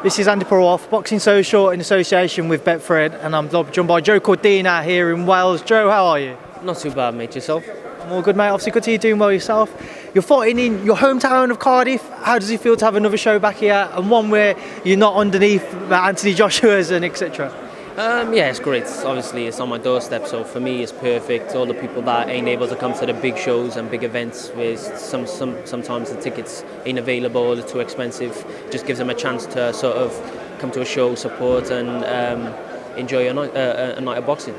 This is Andi Purewal for Boxing Social in association with Betfred, and I'm joined by Joe Cordina here in Wales. Joe, how are you? Not too bad, mate. Yourself? I'm all good, mate. Obviously, good to you doing well yourself. You're fighting in your hometown of Cardiff. How does it feel to have another show back here, and one where you're not underneath Anthony Joshua's and etc.? Yeah, it's great. Obviously, it's on my doorstep, so for me, it's perfect. All the people that ain't able to come to the big shows and big events, where sometimes the tickets ain't available or they're too expensive, just gives them a chance to sort of come to a show, support, and enjoy a night of boxing.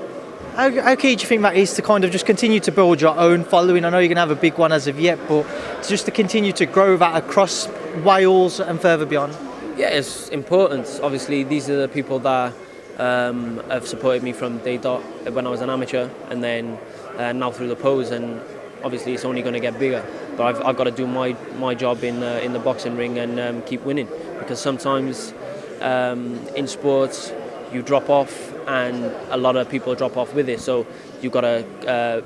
How key do you think that is to kind of just continue to build your own following? I know you're going to have a big one as of yet, but just to continue to grow that across Wales and further beyond? Yeah, it's important. Obviously, these are the people that have supported me from day dot when I was an amateur, and then now through the pros, and obviously it's only going to get bigger. But I've got to do my job in the boxing ring and keep winning, because sometimes in sports you drop off, and a lot of people drop off with it. So you've got to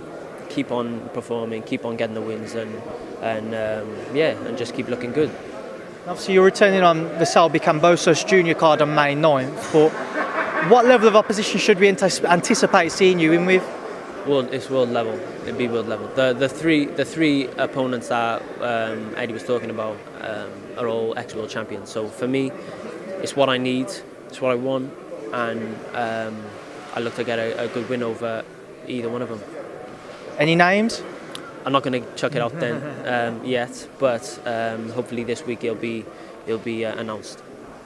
keep on performing, keep on getting the wins, and just keep looking good. Obviously, you're returning on the Selby Cambosos Junior card on May 9th, but what level of opposition should we anticipate seeing you in with? It's world level. It'd be world level. The three opponents that Eddie was talking about are all ex-world champions. So for me, it's what I need, it's what I want, and I look to get a good win over either one of them. Any names? I'm not going to chuck it out then yet, but hopefully this week it'll be announced.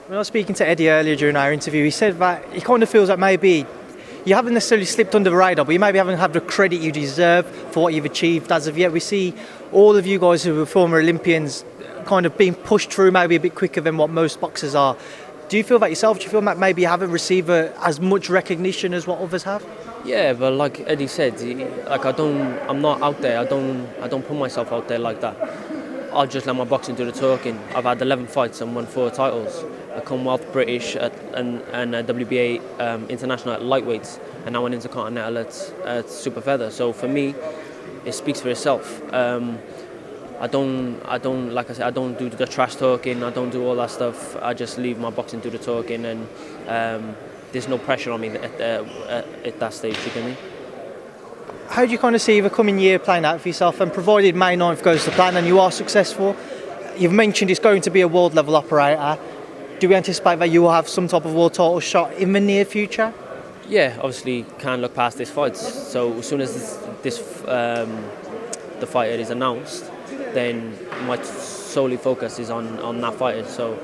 When I was speaking to Eddie earlier during our interview, he said that he kind of feels that maybe you haven't necessarily slipped under the radar, but you maybe haven't had the credit you deserve for what you've achieved as of yet. We see all of you guys who were former Olympians kind of being pushed through maybe a bit quicker than what most boxers are. Do you feel that yourself? Do you feel that maybe you haven't received as much recognition as what others have? Yeah, but like Eddie said, I'm not out there. I don't put myself out there like that. I'll just let my boxing do the talking. I've had 11 fights and won 4 titles. A Commonwealth, British, and a WBA international at lightweights, and I went into continental at super feather. So for me, it speaks for itself. I don't like I said, I don't do the trash talking. I don't do all that stuff. I just leave my boxing do the talking, and there's no pressure on me at that stage. You get me? How do you kind of see the coming year playing out for yourself? And provided May 9th goes to plan and you are successful, you've mentioned it's going to be a world level operator. Do we anticipate that you will have some type of world title shot in the near future? Yeah, obviously can't look past this fight. So as soon as the fighter is announced, then my solely focus is on that fighter. So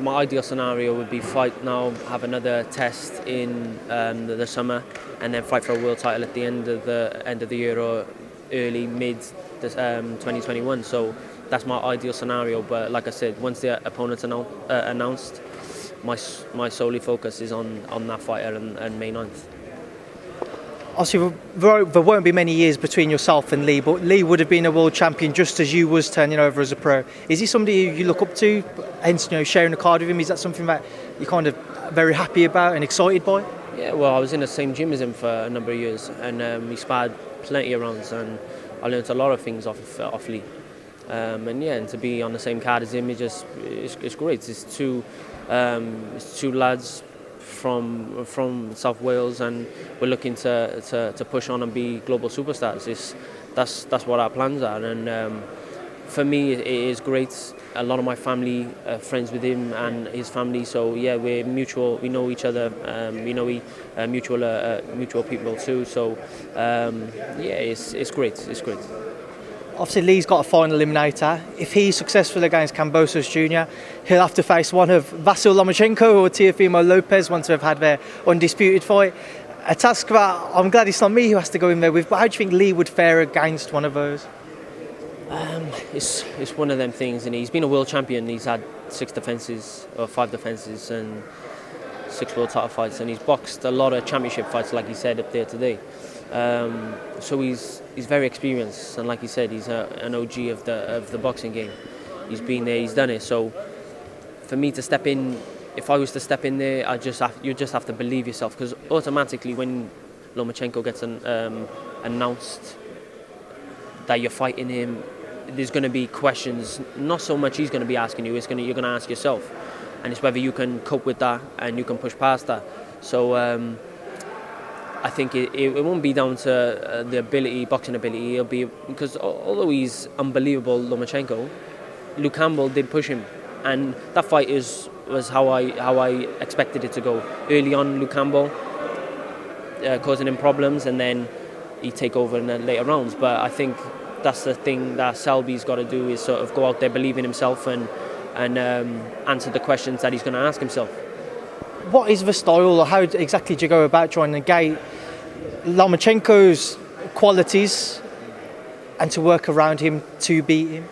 my ideal scenario would be fight now, have another test in the summer, and then fight for a world title at the end of the year or early mid 2021. So that's my ideal scenario. But like I said, once the opponent's announced, my solely focus is on that fighter and May 9th. Obviously, there won't be many years between yourself and Lee, but Lee would have been a world champion just as you was turning over as a pro. Is he somebody you look up to, hence sharing a card with him? Is that something that you're kind of very happy about and excited by? Yeah, well, I was in the same gym as him for a number of years, and we sparred plenty of rounds, and I learnt a lot of things off Lee. And to be on the same card as him, it's great. It's two lads from South Wales, and we're looking to push on and be global superstars. That's what our plans are, and for me it is great. A lot of my family are friends with him and his family, so yeah, we're mutual. We know each other. We know mutual people too. So it's great. It's great. Obviously, Lee's got a final eliminator. If he's successful against Cambosos Jr., he'll have to face one of Vasyl Lomachenko or Teofimo Lopez once they've had their undisputed fight. A task that I'm glad it's not me who has to go in there with, but how do you think Lee would fare against one of those? It's one of them things, and he's been a world champion. He's had 5 defences and 6 world title fights, and he's boxed a lot of championship fights, like he said up there today. So he's very experienced, and like he said, he's an OG of the boxing game. He's been there, he's done it. So for me to step in, if I was to step in there, you just have to believe yourself, because automatically when Lomachenko gets announced that you're fighting him, there's going to be questions. Not so much he's going to be asking you. You're going to ask yourself, and it's whether you can cope with that and you can push past that. So I think it won't be down to the ability, boxing ability. It'll be because although he's unbelievable, Lomachenko, Luke Campbell did push him, and that fight was how I expected it to go. Early on, Luke Campbell causing him problems, and then he'd take over in the later rounds. But I think that's the thing that Selby's got to do, is sort of go out there, believe in himself, and answer the questions that he's going to ask himself. What is the style, or how exactly do you go about trying to negate Lomachenko's qualities and to work around him to beat him?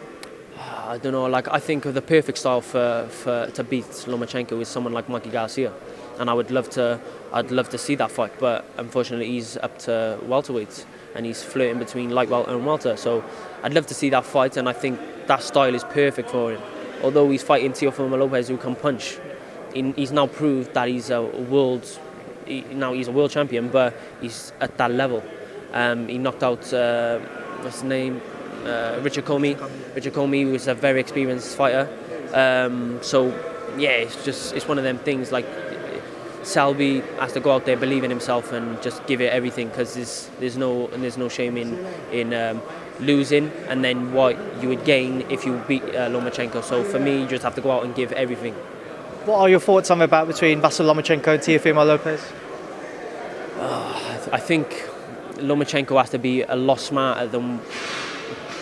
I don't know. Like, I think the perfect style to beat Lomachenko is someone like Mikey Garcia, and I'd love to see that fight. But unfortunately, he's up to welterweight, and he's flirting between light welter and welter. So I'd love to see that fight, and I think that style is perfect for him. Although he's fighting Teofimo Lopez, who can punch, he's now proved that he's a world champion, but he's at that level. He knocked out what's his name, Richard Comey. Richard Comey was a very experienced fighter. So yeah, it's one of them things. Like, Selby has to go out there, believe in himself, and just give it everything, because there's no shame in losing, and then what you would gain if you beat Lomachenko. So for me, you just have to go out and give everything. What are your thoughts on the bout between Vasyl Lomachenko and Teofimo Lopez? I think Lomachenko has to be a lot smarter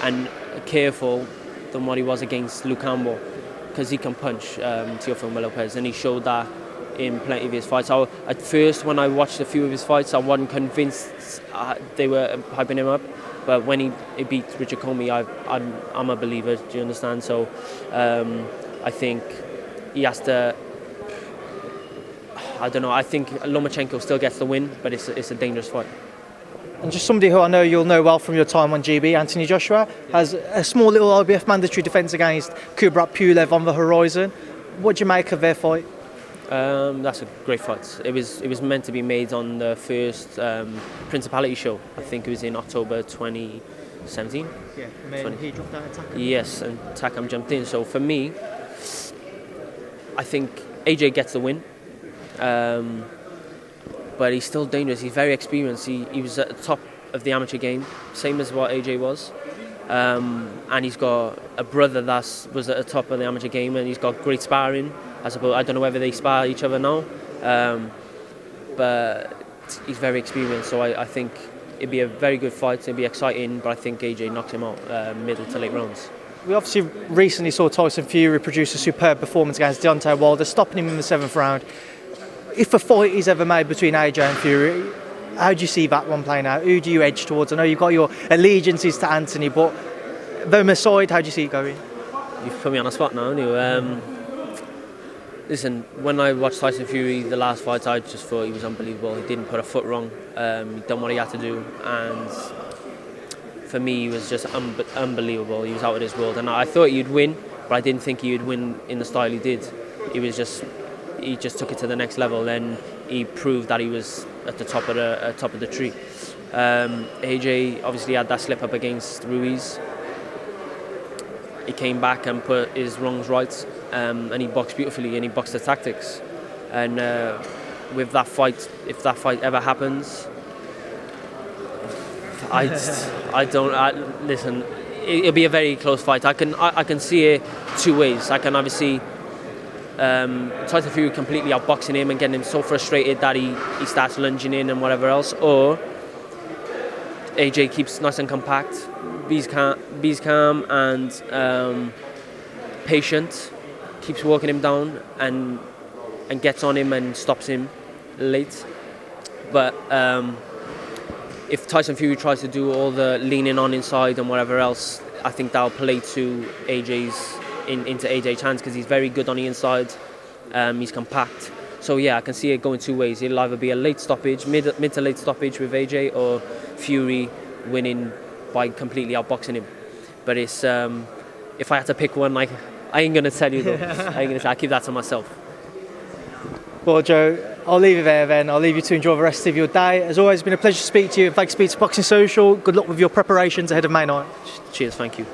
and careful than what he was against Luke Campbell, because he can punch Teofimo Lopez, and he showed that in plenty of his fights. At first, when I watched a few of his fights, I wasn't convinced they were hyping him up, but when he beat Richard Comey, I'm a believer. Do you understand? So I think he has to. I don't know. I think Lomachenko still gets the win, but it's a dangerous fight. And just somebody who I know you'll know well from your time on GB, Anthony Joshua, has a small little IBF mandatory defence against Kubrat Pulev on the horizon. What do you make of their fight? That's a great fight. It was meant to be made on the first Principality show. I think it was in October 2017. Yeah, and then he dropped out of Takam. Yes, and Takam jumped in. So for me, I think AJ gets the win. But he's still dangerous. He's very experienced. He was at the top of the amateur game, same as what AJ was. And he's got a brother that was at the top of the amateur game, and he's got great sparring. I suppose, I don't know whether they spar each other now, but he's very experienced. So I think it'd be a very good fight. It'd be exciting, but I think AJ knocks him out middle to late rounds. We obviously recently saw Tyson Fury produce a superb performance against Deontay Wilder, stopping him in the 7th round. If a fight is ever made between AJ and Fury, how do you see that one playing out? Who do you edge towards? I know you've got your allegiances to Anthony, but them aside, how do you see it going? You've put me on the spot now, haven't you? Listen, when I watched Tyson Fury, the last fight, I just thought he was unbelievable. He didn't put a foot wrong. He done what he had to do, and for me, he was just unbelievable. He was out of this world, and I thought he'd win, but I didn't think he would win in the style he did. He just took it to the next level, and he proved that he was at the top of the tree. AJ obviously had that slip up against Ruiz. He came back and put his wrongs right, and he boxed beautifully, and he boxed the tactics. And with that fight, if that fight ever happens, listen, it'll be a very close fight. I can see it two ways. I can obviously Tyson Fury completely outboxing him and getting him so frustrated that he starts lunging in and whatever else, or AJ keeps nice and compact, bees calm and patient, keeps walking him down and gets on him and stops him late. But if Tyson Fury tries to do all the leaning on inside and whatever else, I think that'll play to into AJ's hands, because he's very good on the inside. He's compact. So yeah, I can see it going two ways. It'll either be a late stoppage, mid to late stoppage with AJ, or Fury winning by completely outboxing him. But it's if I had to pick one, I ain't gonna tell you though. I'll keep that to myself. Well, Joe, I'll leave you there then. I'll leave you to enjoy the rest of your day. As always, it's been a pleasure to speak to you, and thanks to Boxing Social. Good luck with your preparations ahead of May night. Cheers, thank you.